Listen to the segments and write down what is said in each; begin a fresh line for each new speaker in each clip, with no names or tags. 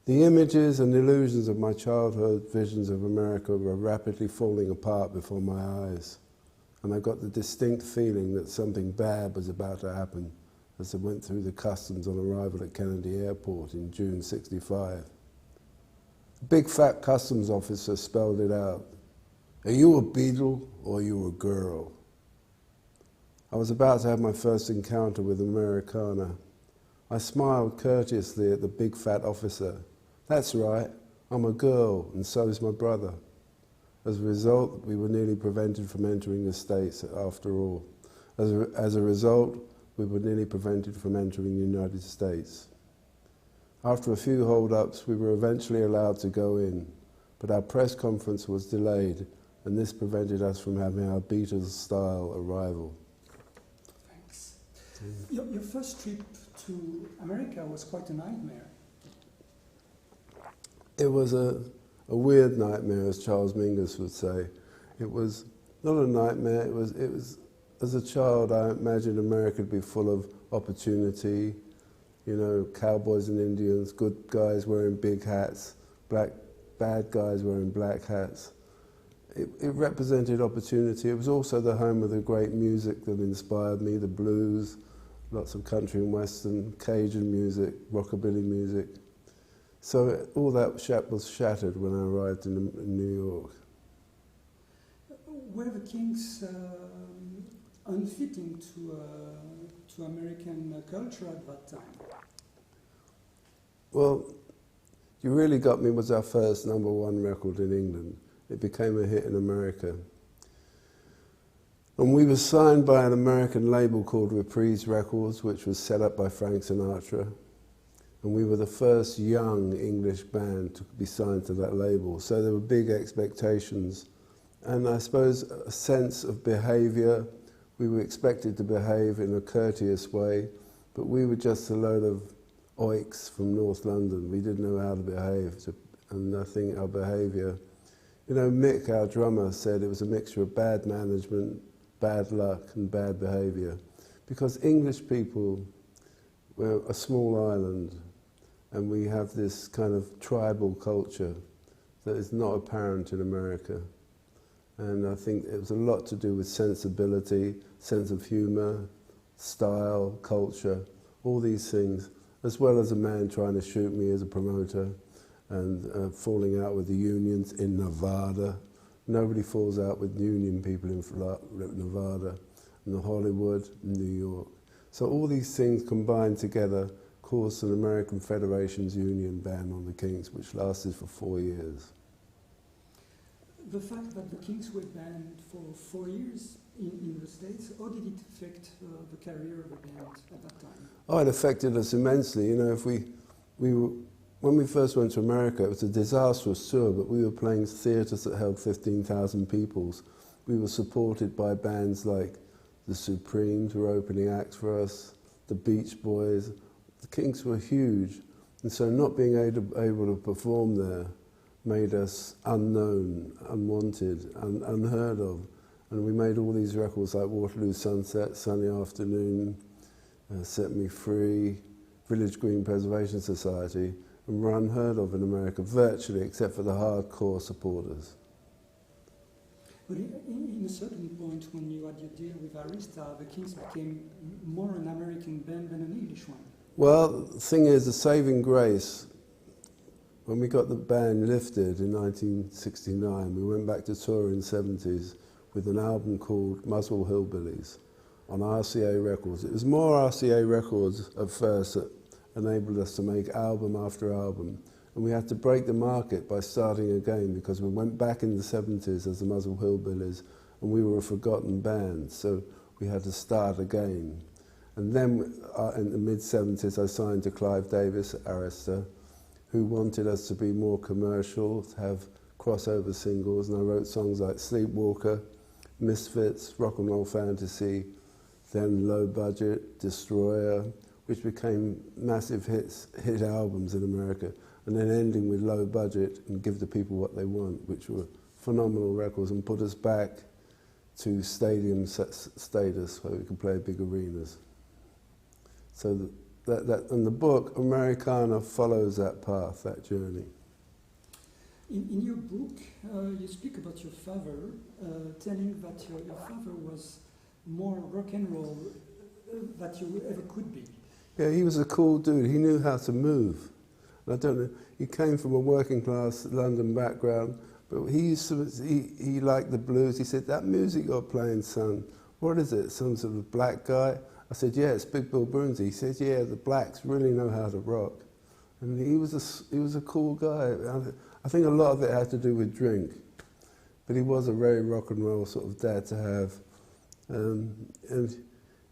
The images and illusions of my childhood visions of America were rapidly falling apart before my eyes, and I got the distinct feeling that something bad was about to happen as I went through the customs on arrival at Kennedy Airport in June '65. A big fat customs officer spelled it out. Are you a Beatle or are you a girl? I was about to have my first encounter with Americana. I smiled courteously at the big fat officer. That's right, I'm a girl, and so is my brother. As a result, we were nearly prevented from entering the States after all. As a result, we were nearly prevented from entering the United States. After a few hold-ups, we were eventually allowed to go in, but our press conference was delayed, and this prevented us from having our Beatles-style arrival.
Thanks. Your first trip to America was quite a nightmare.
It was a weird nightmare, as Charles Mingus would say. It was not a nightmare, it was, as a child, I imagined America to be full of opportunity, you know, cowboys and Indians, good guys wearing big hats, bad guys wearing black hats. It represented opportunity. It was also the home of the great music that inspired me, the blues, lots of country and western, Cajun music, rockabilly music. So all that was shattered when I arrived in New York.
Were the Kings unfitting to American culture at that time?
Well, You Really Got Me was our first #1 record in England. It became a hit in America. And we were signed by an American label called Reprise Records, which was set up by Frank Sinatra. And we were the first young English band to be signed to that label. So there were big expectations. And I suppose a sense of behaviour. We were expected to behave in a courteous way, but we were just a load of oiks from North London. We didn't know how to behave, and I think our behaviour... You know, Mick, our drummer, said it was a mixture of bad management, bad luck and bad behaviour. Because English people, we're a small island, and we have this kind of tribal culture that is not apparent in America. And I think it was a lot to do with sensibility, sense of humour, style, culture, all these things, as well as a man trying to shoot me as a promoter and falling out with the unions in Nevada. Nobody falls out with union people in Nevada, and Hollywood, New York. So all these things combined together caused an American Federations Union ban on the Kings, which lasted for 4 years.
The fact that the Kings were banned for 4 years in the States, how did it affect the career of the band at that time?
Oh, it affected us immensely. You know, when we first went to America, it was a disastrous tour, but we were playing theatres that held 15,000 people. We were supported by bands like the Supremes were opening acts for us, the Beach Boys. The Kings were huge, and so not being able to perform there made us unknown, unwanted, unheard of. And we made all these records like Waterloo Sunset, Sunny Afternoon, Set Me Free, Village Green Preservation Society, and were unheard of in America, virtually, except for the hardcore supporters.
But in a certain point, when you had your deal with Arista, the Kings became more an American band than an English one.
Well, the thing is, the saving grace, when we got the ban lifted in 1969, we went back to tour in the 70s with an album called Muswell Hillbillies on RCA Records. It was more RCA Records at first that enabled us to make album after album. And we had to break the market by starting again because we went back in the 70s as the Muswell Hillbillies and we were a forgotten band, so we had to start again. And then in the mid-70s I signed to Clive Davis at Arista, who wanted us to be more commercial, to have crossover singles, and I wrote songs like Sleepwalker, Misfits, Rock and Roll Fantasy, then Low Budget, Destroyer, which became massive hit albums in America, and then ending with Low Budget and Give the People What They Want, which were phenomenal records and put us back to stadium status where we could play big arenas. So and the book, Americana, follows that path, that journey.
In your book, you speak about your father, telling that your father was more rock and roll than you ever could be.
Yeah, he was a cool dude. He knew how to move. And I don't know, he came from a working class London background, but he liked the blues. He said, "That music you're playing, son, what is it, some sort of black guy?" I said, "Yeah, it's Big Bill Broonzy." He said, "Yeah, the blacks really know how to rock." And he was a cool guy. I think a lot of it had to do with drink, but he was a very rock and roll sort of dad to have. And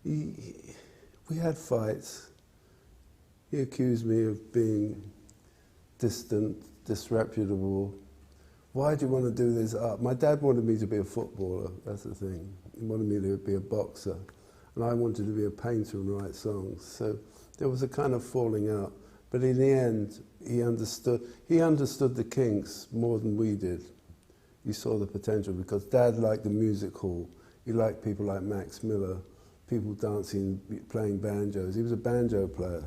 we had fights. He accused me of being distant, disreputable. Why do you want to do this art? My dad wanted me to be a footballer, that's the thing. He wanted me to be a boxer. And I wanted to be a painter and write songs. So there was a kind of falling out. But in the end, he understood the Kinks more than we did. He saw the potential because Dad liked the music hall. He liked people like Max Miller, people dancing, playing banjos. He was a banjo player.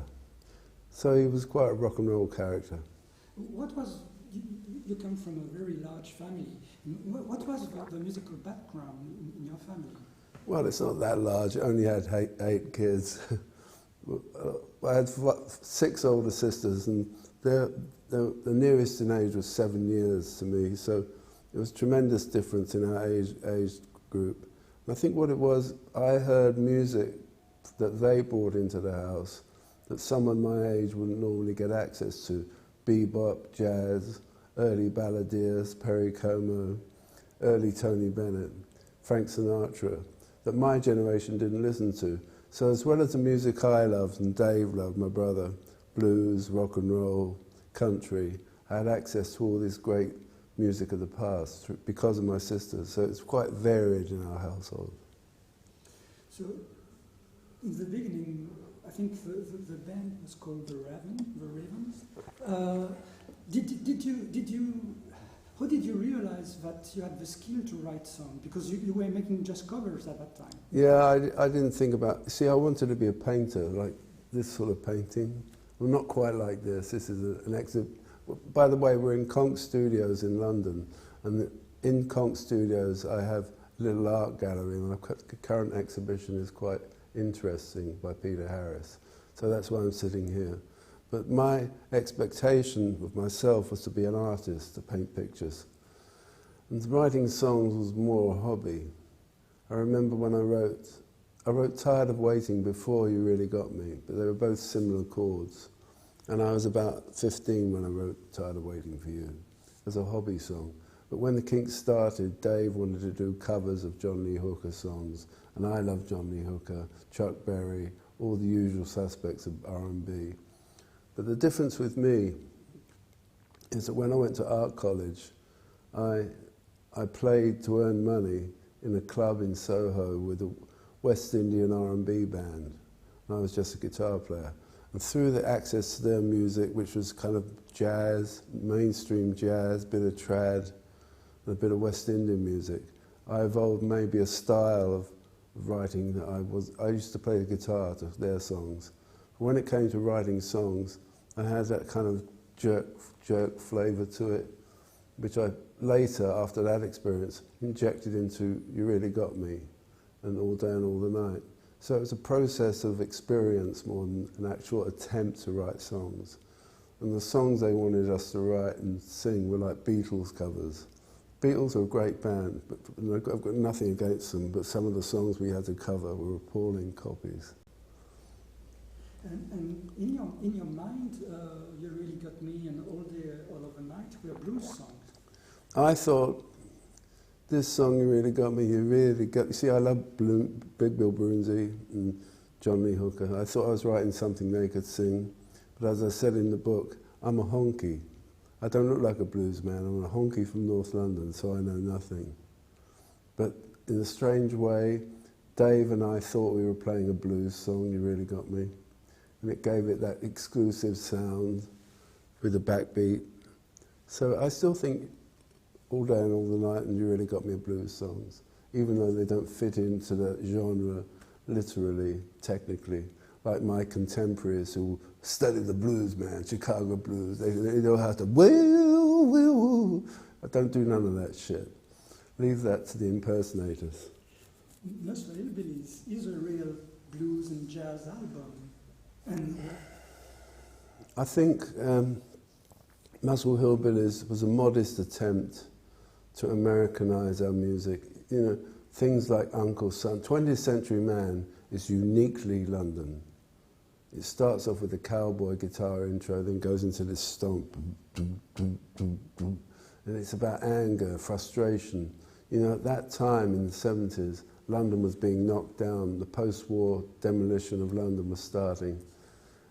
So he was quite a rock and roll character.
You come from a very large family. What was the musical background in your family?
Well, it's not that large. It only had eight kids. I had 6 older sisters, and the nearest in age was 7 years to me. So there was tremendous difference in our age group. And I think what it was, I heard music that they brought into the house that someone my age wouldn't normally get access to. Bebop, jazz, early balladeers, Perry Como, early Tony Bennett, Frank Sinatra, that my generation didn't listen to. So as well as the music I loved and Dave loved, my brother, blues, rock and roll, country, I had access to all this great music of the past because of my sisters. So it's quite varied in our household.
So in the beginning, I think the band was called the Ravens. How did you realize that you had the skill to write songs? Because you were making just covers at that time.
Yeah, I didn't think about... See, I wanted to be a painter, like this sort of painting. Well, not quite like this. This is an exhibit. By the way, we're in Conch Studios in London. And in Conch Studios, I have a little art gallery. And the current exhibition is quite interesting by Peter Harris. So that's why I'm sitting here. But my expectation of myself was to be an artist, to paint pictures. And writing songs was more a hobby. I remember when I wrote Tired of Waiting before You Really Got Me, but they were both similar chords. And I was about 15 when I wrote Tired of Waiting for You as a hobby song. But when the Kinks started, Dave wanted to do covers of John Lee Hooker songs, and I loved John Lee Hooker, Chuck Berry, all the usual suspects of R&B. But the difference with me is that when I went to art college, I played to earn money in a club in Soho with a West Indian R&B band. And I was just a guitar player. And through the access to their music, which was kind of jazz, mainstream jazz, bit of trad, and a bit of West Indian music, I evolved maybe a style of writing that I used to play the guitar to their songs. When it came to writing songs, I had that kind of jerk flavour to it, which I later, after that experience, injected into You Really Got Me and All Day and All the Night. So it was a process of experience more than an actual attempt to write songs. And the songs they wanted us to write and sing were like Beatles covers. Beatles are a great band, but I've got nothing against them, but some of the songs we had to cover were appalling copies.
And in your mind, You Really Got Me and All of the Night were blues songs.
I thought, this song, You Really Got Me, You Really Got... See, I love Big Bill Broonzy and John Lee Hooker. I thought I was writing something they could sing, but as I said in the book, I'm a honky. I don't look like a blues man. I'm a honky from North London, so I know nothing. But in a strange way, Dave and I thought we were playing a blues song, You Really Got Me. And it gave it that exclusive sound with a backbeat. So I still think All Day and All the Night and You Really Got Me blues songs, even though they don't fit into the genre literally, technically. like my contemporaries who study the blues, man, Chicago blues. They know how to woo. I don't do none of that shit. Leave that to the impersonators.
Muswell Hillbillies is a real blues and jazz album. And
I think Muswell Hillbillies was a modest attempt to Americanize our music. You know, things like Uncle Son. 20th Century Man is uniquely London. It starts off with a cowboy guitar intro, then goes into this stomp. And it's about anger, frustration. You know, at that time in the 70s, London was being knocked down. The post-war demolition of London was starting.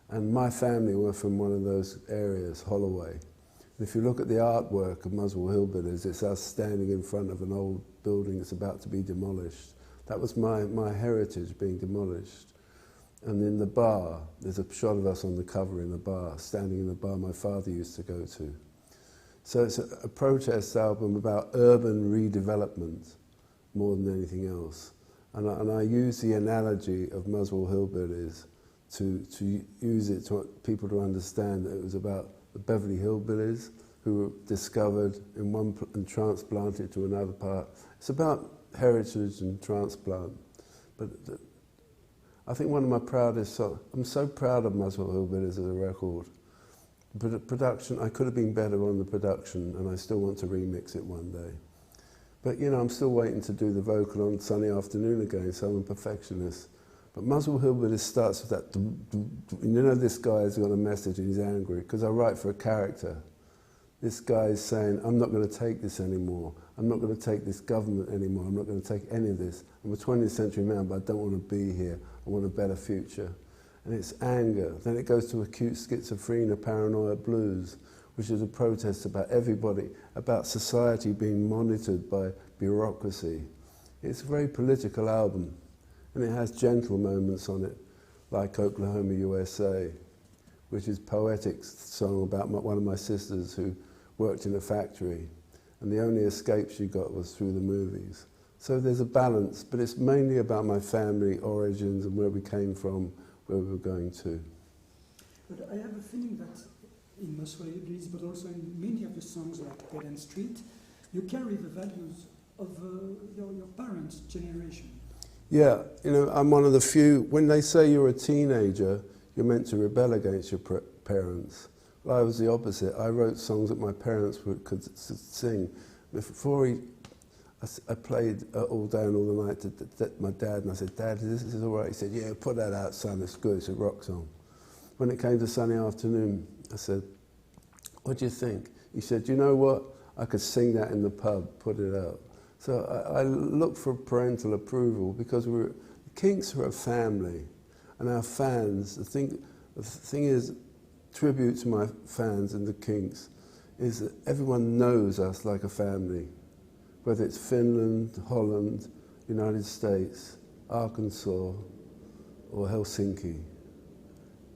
And my family were from one of those areas, Holloway. And if you look at the artwork of Muswell Hillbillies, it's us standing in front of an old building that's about to be demolished. That was my heritage being demolished. And in the bar, there's a shot of us on the cover in a bar, standing in the bar my father used to go to. So it's a protest album about urban redevelopment more than anything else. And I use the analogy of Muswell Hillbillies to use it to people to understand that it was about the Beverly Hillbillies who were discovered in one and transplanted to another part. It's about heritage and transplant. But I think one of my proudest songs, I'm so proud of Muswell Hillbillies as a record. But production, I could have been better on the production, and I still want to remix it one day. But you know, I'm still waiting to do the vocal on Sunny Afternoon again, so I'm a perfectionist. But Muswell Hillbillies starts with that, and you know this guy has got a message and he's angry, because I write for a character. This guy is saying, I'm not going to take this anymore. I'm not going to take this government anymore. I'm not going to take any of this. I'm a 20th century man, but I don't want to be here. I want a better future. And it's anger. Then it goes to acute schizophrenia, paranoia blues, which is a protest about everybody, about society being monitored by bureaucracy. It's a very political album, and it has gentle moments on it, like Oklahoma, USA, which is a poetic song about one of my sisters who worked in a factory, and the only escape she got was through the movies. So there's a balance, but it's mainly about my family origins and where we came from, where we were going to.
But I have a feeling that in Muswell Hillbillies, but also in many of the songs like Dead End Street, you carry the values of your parents' generation. Yeah,
you know, I'm one of the few, when they say you're a teenager, you're meant to rebel against your parents. Well, I was the opposite. I wrote songs that my parents could sing. Before I played all day and all the night to my dad, and I said, Dad, this is all right. He said, yeah, put that out, son, it's good, it's a rock song. When it came to Sunny Afternoon, I said, what do you think? He said, you know what? I could sing that in the pub, put it out. So I looked for parental approval because Kinks are a family, and our fans, the thing is, tribute to my fans and the Kinks, is that everyone knows us like a family. Whether it's Finland, Holland, United States, Arkansas, or Helsinki.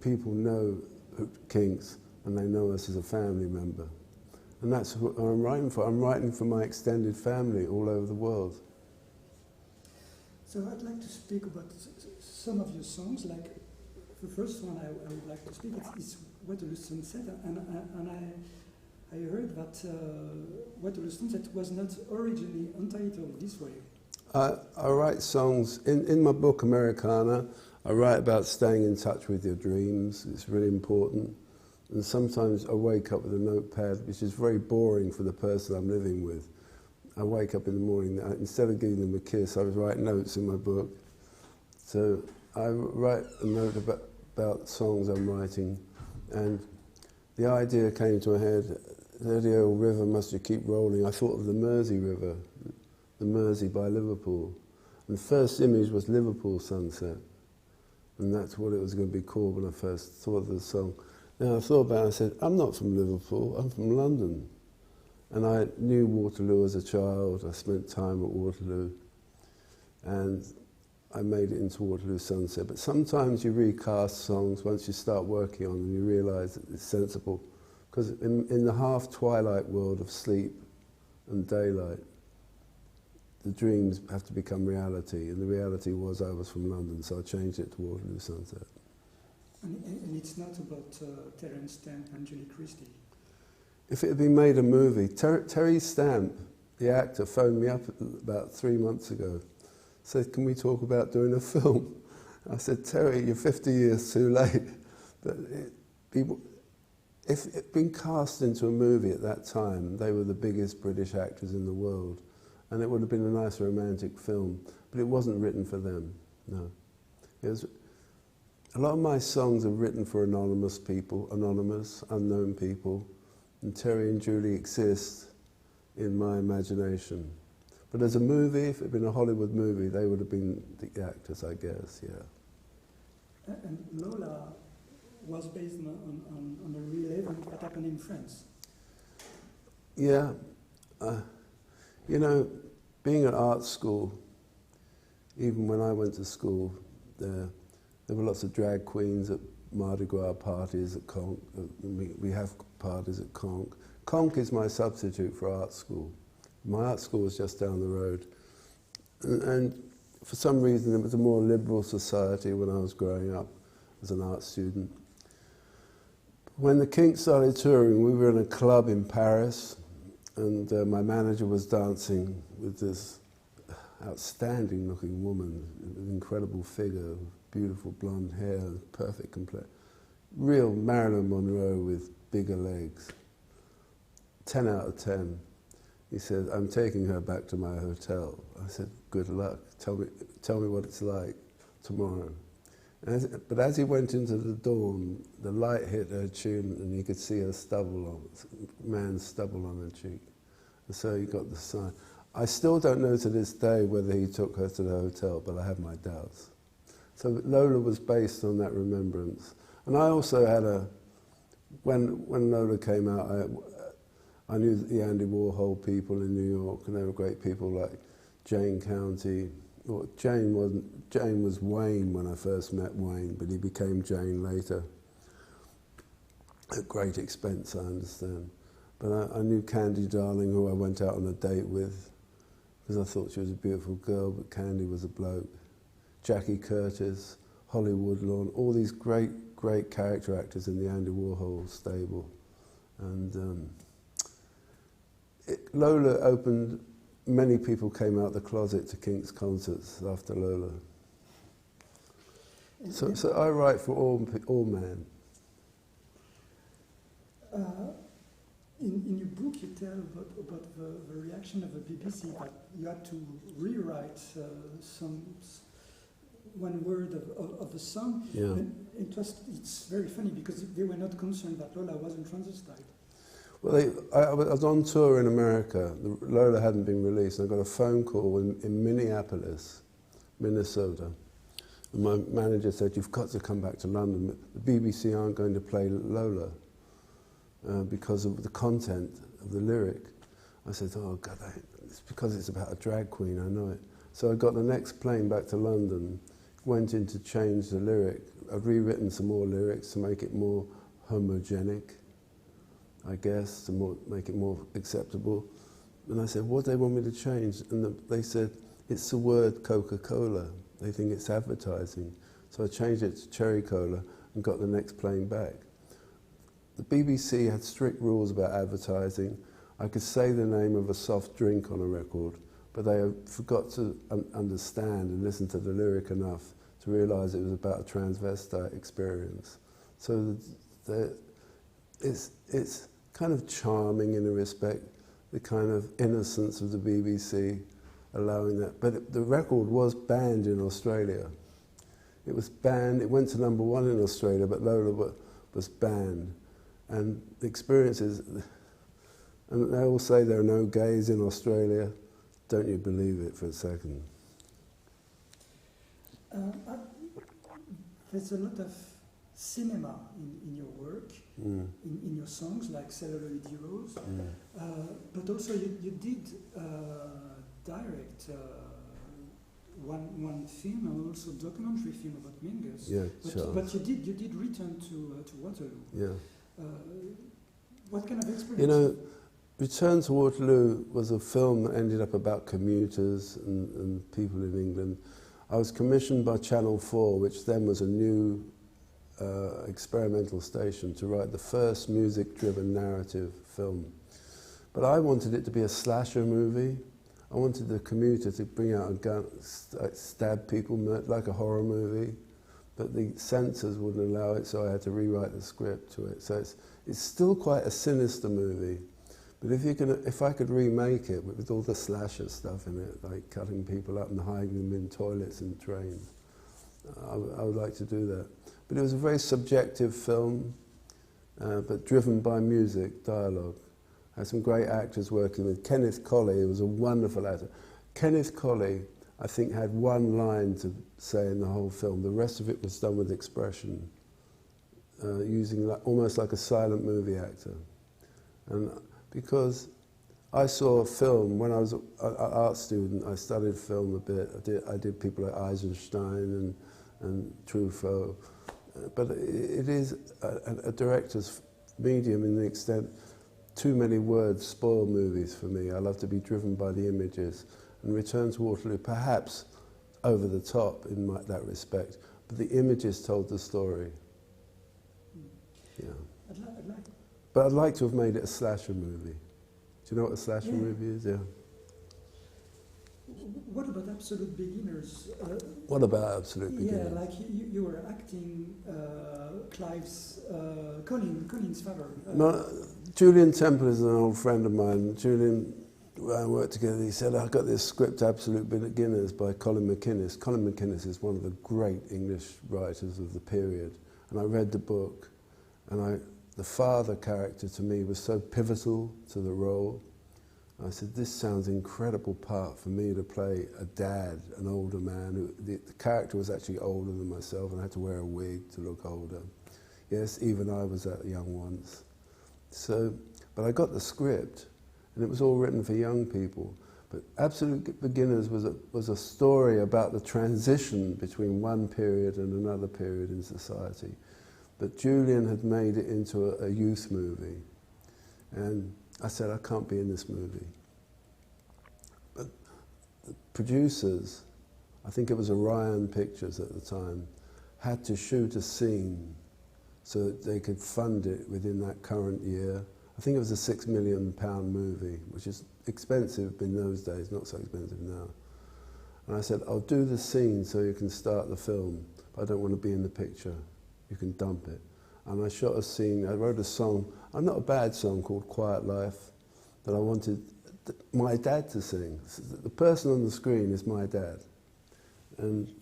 People know Kinks, and they know us as a family member. And that's what I'm writing for. I'm writing for my extended family all over the world.
So I'd like to speak about some of your songs. Like the first one I would like to speak is Waterloo Sunset, and I heard that Waterloo Sunset was not originally untitled this way.
I write songs, in my book Americana, I write about staying in touch with your dreams. It's really important. And sometimes I wake up with a notepad, which is very boring for the person I'm living with. I wake up in the morning, instead of giving them a kiss, I write notes in my book. So I write a note about songs I'm writing, and the idea came to my head, dirty old river, must you keep rolling? I thought of the Mersey River, the Mersey by Liverpool. And the first image was Liverpool Sunset. And that's what it was going to be called when I first thought of the song. Now I thought about it, I said, I'm not from Liverpool, I'm from London. And I knew Waterloo as a child, I spent time at Waterloo. And I made it into Waterloo Sunset. But sometimes you recast songs once you start working on them, you realise that it's sensible. Because in the half-twilight world of sleep and daylight, the dreams have to become reality. And the reality was I was from London, so I changed it to Waterloo Sunset.
And it's not about Terence Stamp and Julie Christie.
If it had been made a movie, Terry Stamp, the actor, phoned me up about 3 months ago, said, can we talk about doing a film? I said, Terry, you're 50 years too late. But if it had been cast into a movie at that time, they were the biggest British actors in the world, and it would have been a nice romantic film, but it wasn't written for them, no. It was, a lot of my songs are written for anonymous people, unknown people, and Terry and Julie exist in my imagination. But as a movie, if it had been a Hollywood movie, they would have been the actors, I guess, yeah.
And Lola was based on a real event that happened in France.
Yeah. You know, being at art school, even when I went to school, there were lots of drag queens at Mardi Gras parties at Conk. We have parties at Conk. Conk is my substitute for art school. My art school was just down the road. And for some reason, it was a more liberal society when I was growing up as an art student. When the Kinks started touring, we were in a club in Paris, and my manager was dancing with this outstanding looking woman, an incredible figure, beautiful blonde hair, perfect complexion. Real Marilyn Monroe with bigger legs. 10 out of 10. He said, I'm taking her back to my hotel. I said, good luck. Tell me what it's like tomorrow. But as he went into the dawn, the light hit her chin and you could see her man's stubble on her cheek. And so he got the sign. I still don't know to this day whether he took her to the hotel, but I have my doubts. So Lola was based on that remembrance. And I also had when Lola came out, I knew the Andy Warhol people in New York, and they were great people like Jane County. Well, Jane was Wayne when I first met Wayne, but he became Jane later. At great expense, I understand. But I knew Candy Darling, who I went out on a date with, because I thought she was a beautiful girl, but Candy was a bloke. Jackie Curtis, Holly Woodlawn, all these great character actors in the Andy Warhol stable. And Lola opened, many people came out the closet to Kinks concerts after Lola. So I write for all men.
In your book, you tell about the reaction of the BBC that you had to rewrite one word of the song.
Yeah.
And it's very funny because they were not concerned that Lola wasn't transvestite.
Well, I was on tour in America. Lola hadn't been released. And I got a phone call in Minneapolis, Minnesota. And my manager said, you've got to come back to London. The BBC aren't going to play Lola because of the content of the lyric. I said, oh God, it's because it's about a drag queen, I know it. So I got the next plane back to London, went in to change the lyric. I'd rewritten some more lyrics to make it more homogenic, I guess, to make it more acceptable. And I said, what do they want me to change? And they said, it's the word Coca-Cola. They think it's advertising. So I changed it to Cherry Cola and got the next plane back. The BBC had strict rules about advertising. I could say the name of a soft drink on a record, but they forgot to understand and listen to the lyric enough to realise it was about a transvestite experience. So it's kind of charming in a respect, the kind of innocence of the BBC allowing that. But the record was banned in Australia. It was banned, it went to #1 in Australia, but Lola was banned. And the experiences, and they all say there are no gays in Australia. Don't you believe it for a second?
There's a lot of cinema in your work, in your songs, like Celluloid Heroes, but also you did direct one film and also documentary film about Mingus.
Yeah,
but you did return to Waterloo.
Yeah.
What kind of experience?
You know, Return to Waterloo was a film that ended up about commuters and people in England. I was commissioned by Channel 4, which then was a new experimental station to write the first music-driven narrative film. But I wanted it to be a slasher movie. I wanted the commuter to bring out a gun, stab people like a horror movie. But the censors wouldn't allow it, so I had to rewrite the script to it. So it's still quite a sinister movie. But if I could remake it with all the slasher stuff in it, like cutting people up and hiding them in toilets and trains, I would like to do that. But it was a very subjective film, but driven by music, dialogue. I had some great actors working with. Kenneth Colley was a wonderful actor. Kenneth Colley, I think, had one line to say in the whole film. The rest of it was done with expression, using almost like a silent movie actor. And because I saw a film when I was an art student, I studied film a bit. I did people like Eisenstein and Truffaut. But it is a director's medium in the extent too many words spoil movies for me. I love to be driven by the images. And Return to Waterloo, perhaps over the top in that respect, but the images told the story. Yeah. But I'd like to have made it a slasher movie. Do you know what a slasher movie is? Yeah.
What about Absolute Beginners?
What about Absolute Beginners?
Yeah, like you were acting Colin's father.
No, Julian Temple is an old friend of mine. Julian worked together. He said, I got this script, Absolute Beginners, by Colin MacInnes. Colin MacInnes is one of the great English writers of the period. And I read the book, and the father character to me was so pivotal to the role. I said, this sounds incredible part for me to play a dad, an older man. The character was actually older than myself, and I had to wear a wig to look older. Yes, even I was that young once. So, but I got the script, and it was all written for young people. But Absolute Beginners was a story about the transition between one period and another period in society. But Julian had made it into a youth movie. And I said, I can't be in this movie. But the producers, I think it was Orion Pictures at the time, had to shoot a scene so that they could fund it within that current year. I think it was a £6 million movie, which is expensive in those days, not so expensive now. And I said, I'll do the scene so you can start the film, but I don't want to be in the picture. You can dump it. And I shot a scene, I wrote a song, not a bad song, called Quiet Life, that I wanted my dad to sing. The person on the screen is my dad. And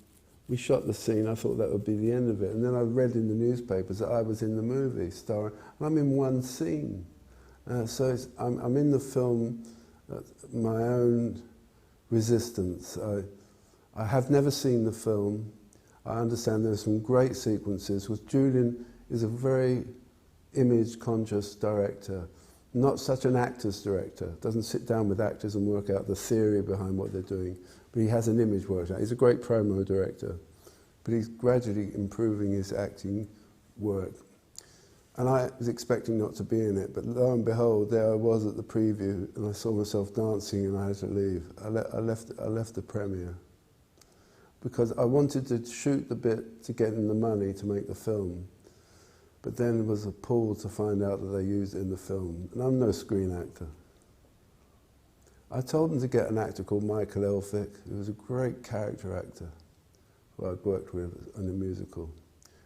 we shot the scene, I thought that would be the end of it. And then I read in the newspapers that I was in the movie, starring, and I'm in one scene. So I'm in the film, my own resistance. I have never seen the film. I understand there's some great sequences, because Julian is a very image-conscious director, not such an actor's director. Doesn't sit down with actors and work out the theory behind what they're doing, but he has an image worked out. He's a great promo director, but he's gradually improving his acting work. And I was expecting not to be in it, but lo and behold, there I was at the preview, and I saw myself dancing, and I had to leave. I left the premiere, because I wanted to shoot the bit to get in the money to make the film. But then it was appalled to find out that they used it in the film. And I'm no screen actor. I told them to get an actor called Michael Elphick, who was a great character actor, who I'd worked with in a musical.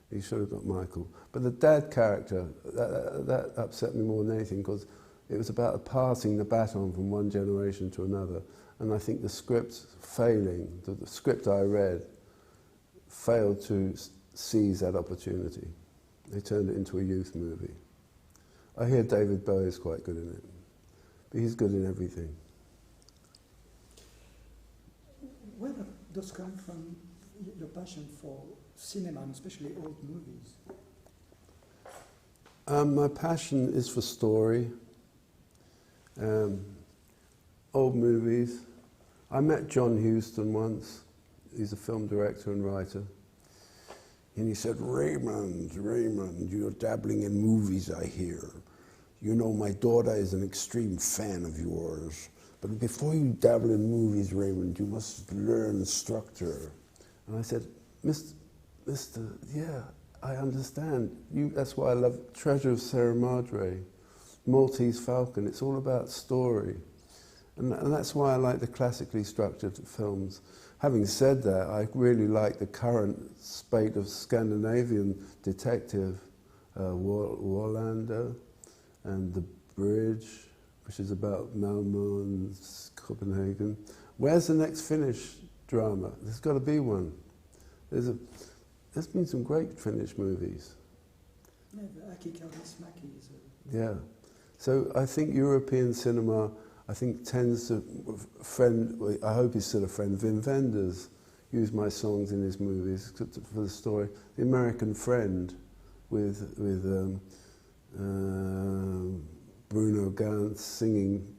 He should have got Michael. But the dad character, that upset me more than anything, because it was about passing the baton from one generation to another. And I think the script failing, the script I read, failed to seize that opportunity. They turned it into a youth movie. I hear David Bowie is quite good in it, but he's good in everything.
Where does come from your passion for cinema, and especially old movies?
My passion is for story, old movies. I met John Huston once. He's a film director and writer. And he said, Raymond, you're dabbling in movies, I hear. You know, my daughter is an extreme fan of yours. But before you dabble in movies, Raymond, you must learn structure. And I said, Mister, yeah, I understand. That's why I love Treasure of Sierra Madre, Maltese Falcon. It's all about story. And that's why I like the classically structured films. Having said that, I really like the current spate of Scandinavian detective, Wallander, and The Bridge, which is about Malmö and Copenhagen. Where's the next Finnish drama? There's got to be one. There's been some great Finnish movies.
Yeah, the Aki Kaurismäki is a...
Yeah. So I think European cinema, I think tends to I hope he's still a friend, Wim Wenders used my songs in his movies for the story. The American Friend with Bruno Ganz singing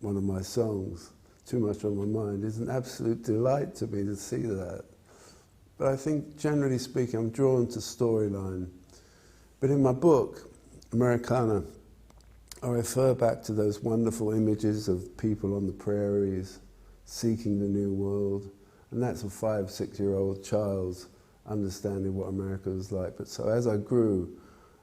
one of my songs, Too Much on My Mind, is an absolute delight to me to see that. But I think, generally speaking, I'm drawn to storyline. But in my book, Americana, I refer back to those wonderful images of people on the prairies seeking the new world. And that's a 5, 6-year-old child's understanding what America was like. But so as I grew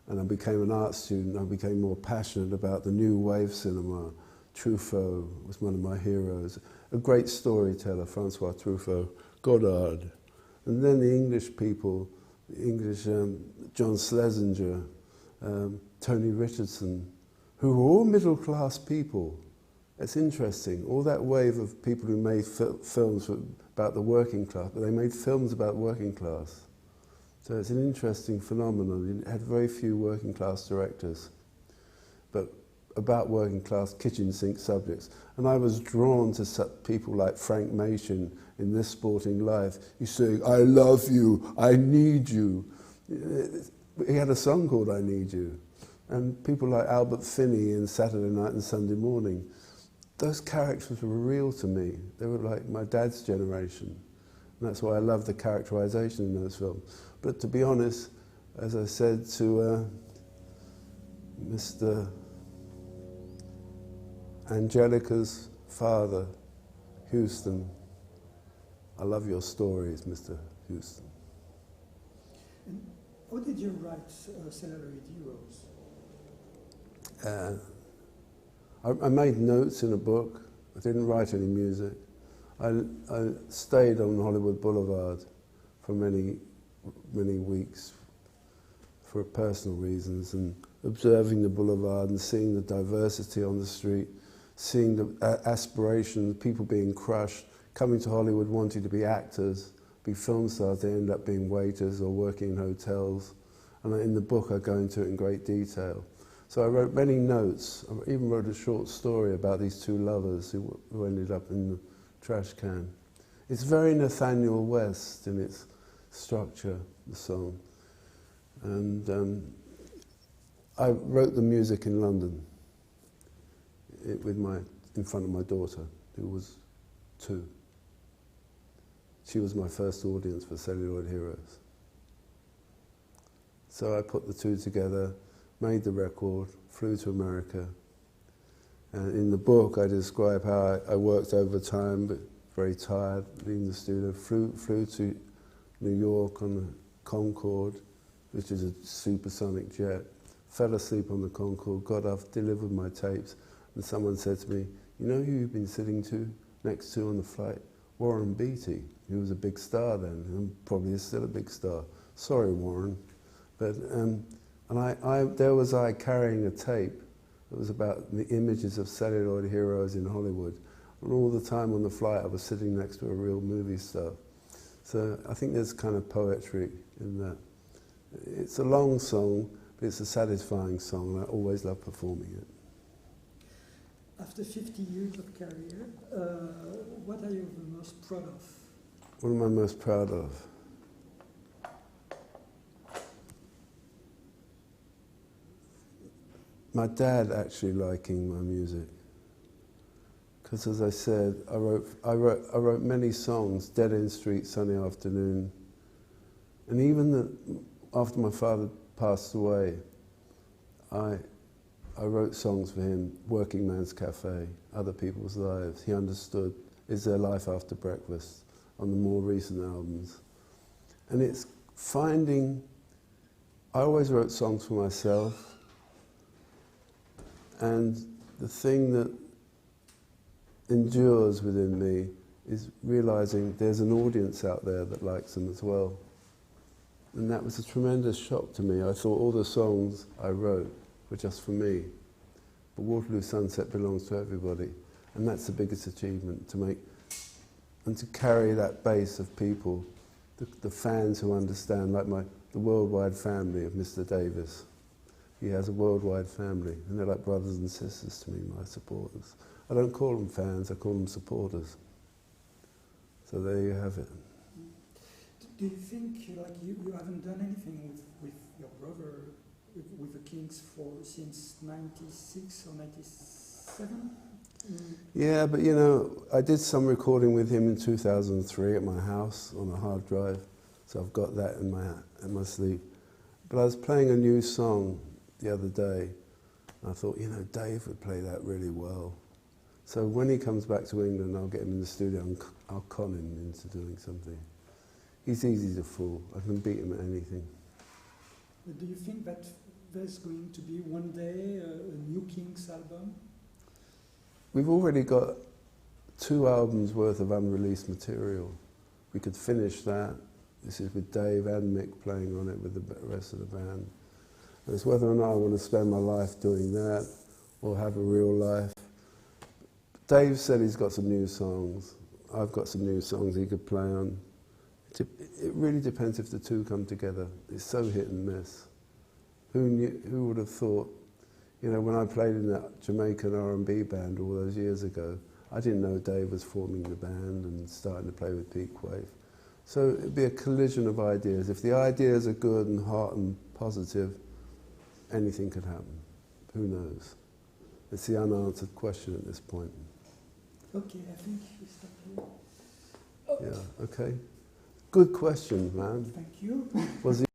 and I became an art student, I became more passionate about the new wave cinema. Truffaut was one of my heroes. A great storyteller, Francois Truffaut, Godard. And then the English people, John Schlesinger, Tony Richardson, who were all middle-class people. It's interesting, all that wave of people who made films about the working class, but they made films about working class. So it's an interesting phenomenon. You had very few working class directors, but about working class kitchen sink subjects. And I was drawn to people like Frank Machin in This Sporting Life. He's saying, I love you, I need you. He had a song called I Need You. And people like Albert Finney in Saturday Night and Sunday Morning. Those characters were real to me. They were like my dad's generation. And that's why I love the characterization in those films. But to be honest, as I said to Mr. Angelica's father, Houston, I love your stories, Mr. Houston.
And how did you write Celluloid Heroes?
I made notes in a book. I didn't write any music. I stayed on Hollywood Boulevard for many weeks for personal reasons, and observing the boulevard and seeing the diversity on the street, seeing the aspirations, people being crushed, coming to Hollywood wanting to be actors, be film stars, they end up being waiters or working in hotels. And in the book I go into it in great detail. So I wrote many notes. I even wrote a short story about these two lovers who ended up in the trash can. It's very Nathaniel West in its structure, the song. And I wrote the music in London in front of my daughter, who was 2. She was my first audience for Celluloid Heroes. So I put the two together, made the record, flew to America. And in the book I describe how I worked overtime, but very tired, leaving the studio, flew to New York on the Concorde, which is a supersonic jet, fell asleep on the Concorde, got off, delivered my tapes, and someone said to me, you know who you've been sitting next to on the flight? Warren Beatty. He was a big star then, and probably is still a big star. Sorry, Warren. But, there was I carrying a tape that was about the images of celluloid heroes in Hollywood. And all the time on the flight I was sitting next to a real movie star. So I think there's kind of poetry in that. It's a long song, but it's a satisfying song, and I always love performing it.
After 50 years of career, what are you the most proud of?
What am I most proud of? My dad actually liking my music. Because as I said, I wrote many songs, Dead End Street, Sunny Afternoon. And even after my father passed away, I wrote songs for him, Working Man's Cafe, Other People's Lives. He understood, Is There Life After Breakfast, on the more recent albums. And it's finding I always wrote songs for myself, and the thing that endures within me is realizing there's an audience out there that likes them as well. And that was a tremendous shock to me. I thought all the songs I wrote were just for me. But Waterloo Sunset belongs to everybody. And that's the biggest achievement, to make and to carry that base of people, the fans who understand, like the worldwide family of Mr. Davies. He has a worldwide family, and they're like brothers and sisters to me, my supporters. I don't call them fans, I call them supporters. So there you have it.
Do you think like you haven't done anything with your brother, with the Kings since 96 or 97?
Yeah, but you know, I did some recording with him in 2003 at my house on a hard drive, so I've got that in my sleeve. But I was playing a new song the other day, and I thought, you know, Dave would play that really well. So when he comes back to England, I'll get him in the studio and I'll con him into doing something. He's easy to fool. I can beat him at anything.
Do you think that there's going to be one day a new Kings album?
We've already got 2 albums worth of unreleased material. We could finish that. This is with Dave and Mick playing on it with the rest of the band. And it's whether or not I want to spend my life doing that or have a real life. Dave said he's got some new songs. I've got some new songs he could play on. It really depends if the two come together. It's so hit and miss. Who would have thought? You know, when I played in that Jamaican R&B band all those years ago, I didn't know Dave was forming the band and starting to play with Peak Wave. So it'd be a collision of ideas. If the ideas are good and hot and positive, anything could happen. Who knows? It's the unanswered question at this point.
Okay, I think we stop here.
Yeah, okay. Good question, man.
Thank you.
Was he